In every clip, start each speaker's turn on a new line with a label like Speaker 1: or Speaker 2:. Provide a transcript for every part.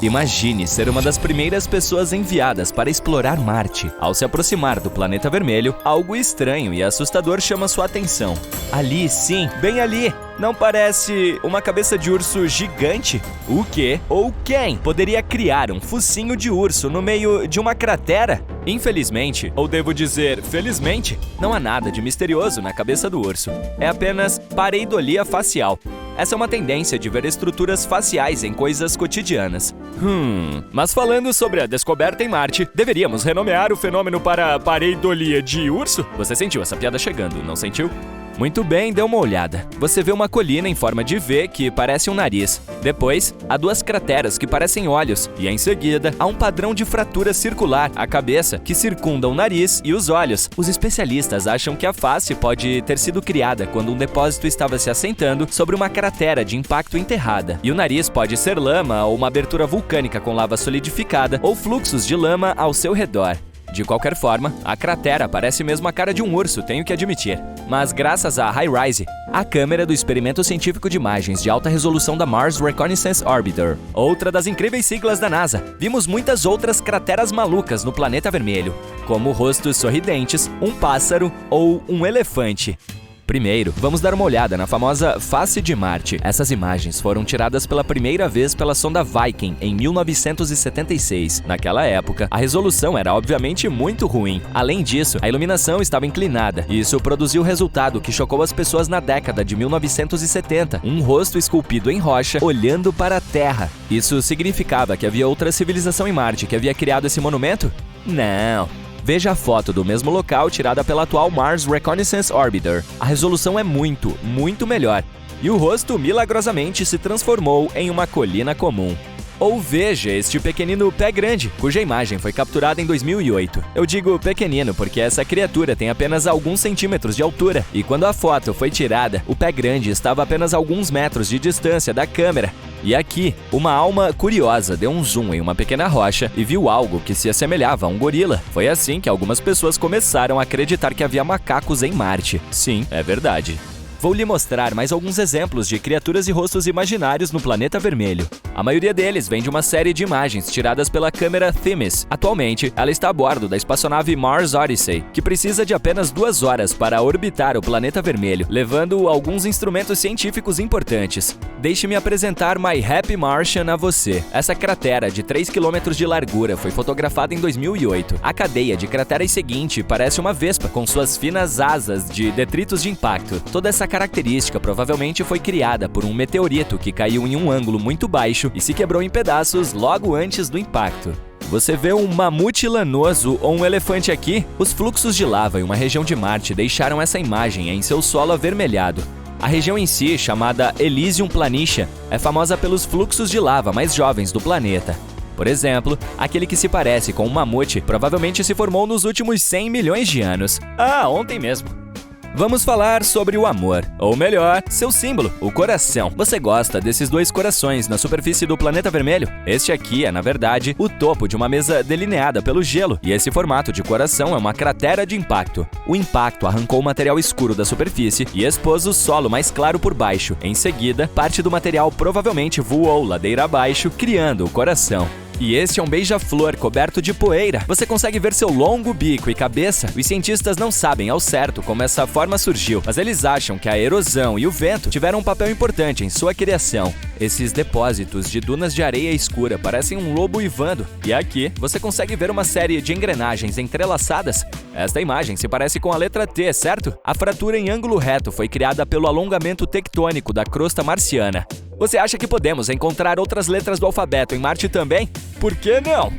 Speaker 1: Imagine ser uma das primeiras pessoas enviadas para explorar Marte. Ao se aproximar do planeta vermelho, algo estranho e assustador chama sua atenção. Ali, sim, bem ali! Não parece uma cabeça de urso gigante? O quê ou quem poderia criar um focinho de urso no meio de uma cratera? Infelizmente, ou devo dizer felizmente, não há nada de misterioso na cabeça do urso. É apenas pareidolia facial. Essa é uma tendência de ver estruturas faciais em coisas cotidianas. Mas falando sobre a descoberta em Marte, deveríamos renomear o fenômeno para pareidolia de urso? Você sentiu essa piada chegando, não sentiu? Muito bem, dê uma olhada. Você vê uma colina em forma de V que parece um nariz. Depois, há duas crateras que parecem olhos. E em seguida, há um padrão de fratura circular, a cabeça, que circunda o nariz e os olhos. Os especialistas acham que a face pode ter sido criada quando um depósito estava se assentando sobre uma cratera de impacto enterrada. E o nariz pode ser lama ou uma abertura vulcânica com lava solidificada ou fluxos de lama ao seu redor. De qualquer forma, a cratera parece mesmo a cara de um urso, tenho que admitir. Mas graças à HiRISE, a câmera do Experimento Científico de Imagens de Alta Resolução da Mars Reconnaissance Orbiter, outra das incríveis siglas da NASA, vimos muitas outras crateras malucas no planeta vermelho, como rostos sorridentes, um pássaro ou um elefante. Primeiro, vamos dar uma olhada na famosa face de Marte. Essas imagens foram tiradas pela primeira vez pela sonda Viking em 1976. Naquela época, a resolução era obviamente muito ruim. Além disso, a iluminação estava inclinada. Isso produziu o resultado que chocou as pessoas na década de 1970. Um rosto esculpido em rocha olhando para a Terra. Isso significava que havia outra civilização em Marte que havia criado esse monumento? Não. Veja a foto do mesmo local tirada pela atual Mars Reconnaissance Orbiter. A resolução é muito melhor. E o rosto milagrosamente se transformou em uma colina comum. Ou veja este pequenino pé grande, cuja imagem foi capturada em 2008. Eu digo pequenino porque essa criatura tem apenas alguns centímetros de altura. E quando a foto foi tirada, o pé grande estava a apenas alguns metros de distância da câmera. E aqui, uma alma curiosa deu um zoom em uma pequena rocha e viu algo que se assemelhava a um gorila. Foi assim que algumas pessoas começaram a acreditar que havia macacos em Marte. Sim, é verdade. Vou lhe mostrar mais alguns exemplos de criaturas e rostos imaginários no planeta vermelho. A maioria deles vem de uma série de imagens tiradas pela câmera Themis. Atualmente, ela está a bordo da espaçonave Mars Odyssey, que precisa de apenas 2 horas para orbitar o planeta vermelho, levando alguns instrumentos científicos importantes. Deixe-me apresentar My Happy Martian a você. Essa cratera de 3 km de largura foi fotografada em 2008. A cadeia de crateras seguinte parece uma vespa, com suas finas asas de detritos de impacto. Toda essa característica provavelmente foi criada por um meteorito que caiu em um ângulo muito baixo e se quebrou em pedaços logo antes do impacto. Você vê um mamute lanoso ou um elefante aqui? Os fluxos de lava em uma região de Marte deixaram essa imagem em seu solo avermelhado. A região em si, chamada Elysium Planitia, é famosa pelos fluxos de lava mais jovens do planeta. Por exemplo, aquele que se parece com um mamute provavelmente se formou nos últimos 100 milhões de anos. Ontem mesmo. Vamos falar sobre o amor, ou melhor, seu símbolo, o coração. Você gosta desses 2 corações na superfície do planeta vermelho? Este aqui é, na verdade, o topo de uma mesa delineada pelo gelo, e esse formato de coração é uma cratera de impacto. O impacto arrancou o material escuro da superfície e expôs o solo mais claro por baixo. Em seguida, parte do material provavelmente voou ladeira abaixo, criando o coração. E este é um beija-flor coberto de poeira. Você consegue ver seu longo bico e cabeça? Os cientistas não sabem ao certo como essa forma surgiu, mas eles acham que a erosão e o vento tiveram um papel importante em sua criação. Esses depósitos de dunas de areia escura parecem um lobo uivando. E aqui, você consegue ver uma série de engrenagens entrelaçadas. Esta imagem se parece com a letra T, certo? A fratura em ângulo reto foi criada pelo alongamento tectônico da crosta marciana. Você acha que podemos encontrar outras letras do alfabeto em Marte também? Por que não?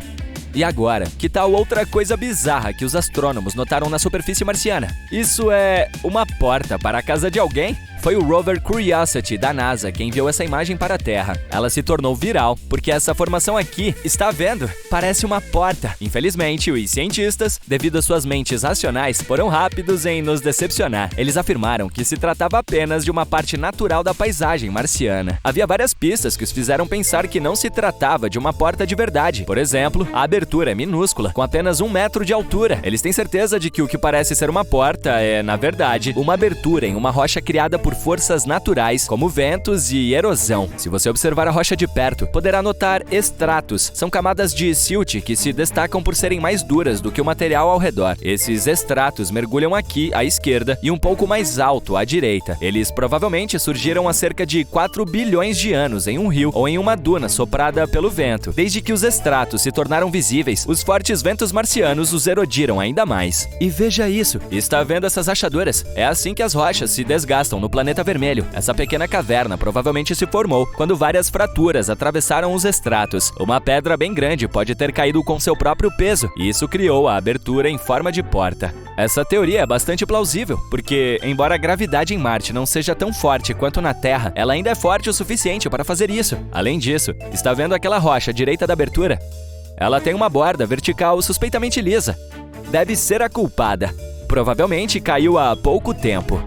Speaker 1: E agora, que tal outra coisa bizarra que os astrônomos notaram na superfície marciana? Isso é uma porta para a casa de alguém? Foi o rover Curiosity da NASA quem enviou essa imagem para a Terra. Ela se tornou viral porque essa formação aqui, está vendo? Parece uma porta. Infelizmente, os cientistas, devido às suas mentes racionais, foram rápidos em nos decepcionar. Eles afirmaram que se tratava apenas de uma parte natural da paisagem marciana. Havia várias pistas que os fizeram pensar que não se tratava de uma porta de verdade. Por exemplo, a abertura é minúscula, com apenas 1 metro de altura. Eles têm certeza de que o que parece ser uma porta é, na verdade, uma abertura em uma rocha criada por por forças naturais, como ventos e erosão. Se você observar a rocha de perto, poderá notar estratos. São camadas de silt que se destacam por serem mais duras do que o material ao redor. Esses estratos mergulham aqui à esquerda e um pouco mais alto à direita. Eles provavelmente surgiram há cerca de 4 bilhões de anos em um rio ou em uma duna soprada pelo vento. Desde que os estratos se tornaram visíveis, os fortes ventos marcianos os erodiram ainda mais. E veja isso, está vendo essas rachaduras? É assim que as rochas se desgastam no planeta vermelho. Essa pequena caverna provavelmente se formou quando várias fraturas atravessaram os estratos. Uma pedra bem grande pode ter caído com seu próprio peso, e isso criou a abertura em forma de porta. Essa teoria é bastante plausível, porque, embora a gravidade em Marte não seja tão forte quanto na Terra, ela ainda é forte o suficiente para fazer isso. Além disso, está vendo aquela rocha à direita da abertura? Ela tem uma borda vertical suspeitamente lisa. Deve ser a culpada. Provavelmente caiu há pouco tempo.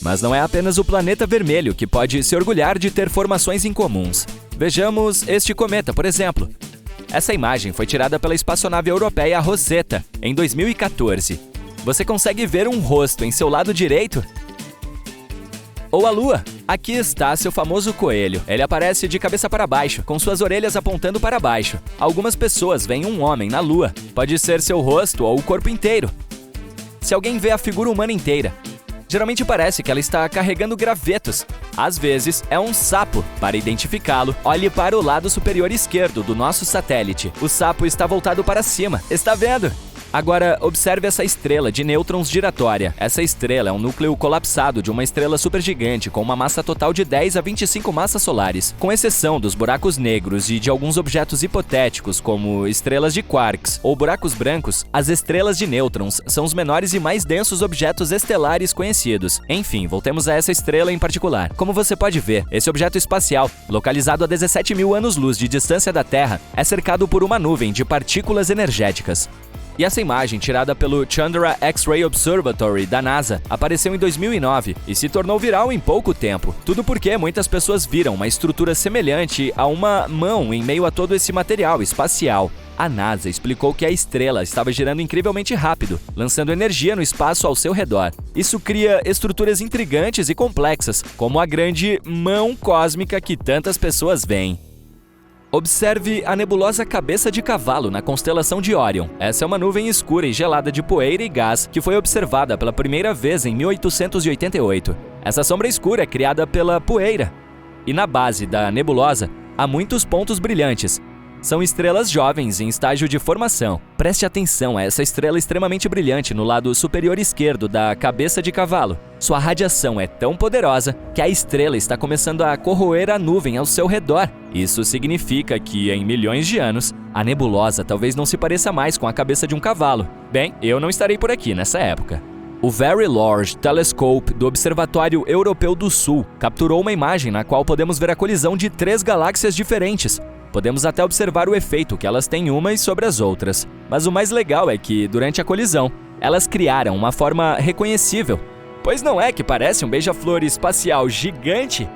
Speaker 1: Mas não é apenas o planeta vermelho que pode se orgulhar de ter formações incomuns. Vejamos este cometa, por exemplo. Essa imagem foi tirada pela espaçonave europeia Rosetta, em 2014. Você consegue ver um rosto em seu lado direito? Ou a Lua. Aqui está seu famoso coelho. Ele aparece de cabeça para baixo, com suas orelhas apontando para baixo. Algumas pessoas veem um homem na Lua. Pode ser seu rosto ou o corpo inteiro. Se alguém vê a figura humana inteira, geralmente parece que ela está carregando gravetos. Às vezes, é um sapo. Para identificá-lo, olhe para o lado superior esquerdo do nosso satélite. O sapo está voltado para cima. Está vendo? Agora, observe essa estrela de nêutrons giratória. Essa estrela é um núcleo colapsado de uma estrela supergigante com uma massa total de 10 a 25 massas solares. Com exceção dos buracos negros e de alguns objetos hipotéticos, como estrelas de quarks ou buracos brancos, as estrelas de nêutrons são os menores e mais densos objetos estelares conhecidos. Enfim, voltemos a essa estrela em particular. Como você pode ver, esse objeto espacial, localizado a 17 mil anos-luz de distância da Terra, é cercado por uma nuvem de partículas energéticas. E essa imagem, tirada pelo Chandra X-Ray Observatory da NASA, apareceu em 2009 e se tornou viral em pouco tempo. Tudo porque muitas pessoas viram uma estrutura semelhante a uma mão em meio a todo esse material espacial. A NASA explicou que a estrela estava girando incrivelmente rápido, lançando energia no espaço ao seu redor. Isso cria estruturas intrigantes e complexas, como a grande mão cósmica que tantas pessoas veem. Observe a nebulosa Cabeça de Cavalo na constelação de Órion. Essa é uma nuvem escura e gelada de poeira e gás que foi observada pela primeira vez em 1888. Essa sombra escura é criada pela poeira. E na base da nebulosa há muitos pontos brilhantes. São estrelas jovens em estágio de formação. Preste atenção a essa estrela extremamente brilhante no lado superior esquerdo da Cabeça de Cavalo. Sua radiação é tão poderosa que a estrela está começando a corroer a nuvem ao seu redor. Isso significa que, em milhões de anos, a nebulosa talvez não se pareça mais com a cabeça de um cavalo. Bem, eu não estarei por aqui nessa época. O Very Large Telescope do Observatório Europeu do Sul capturou uma imagem na qual podemos ver a colisão de 3 galáxias diferentes. Podemos até observar o efeito que elas têm umas sobre as outras. Mas o mais legal é que, durante a colisão, elas criaram uma forma reconhecível. Pois não é que parece um beija-flor espacial gigante?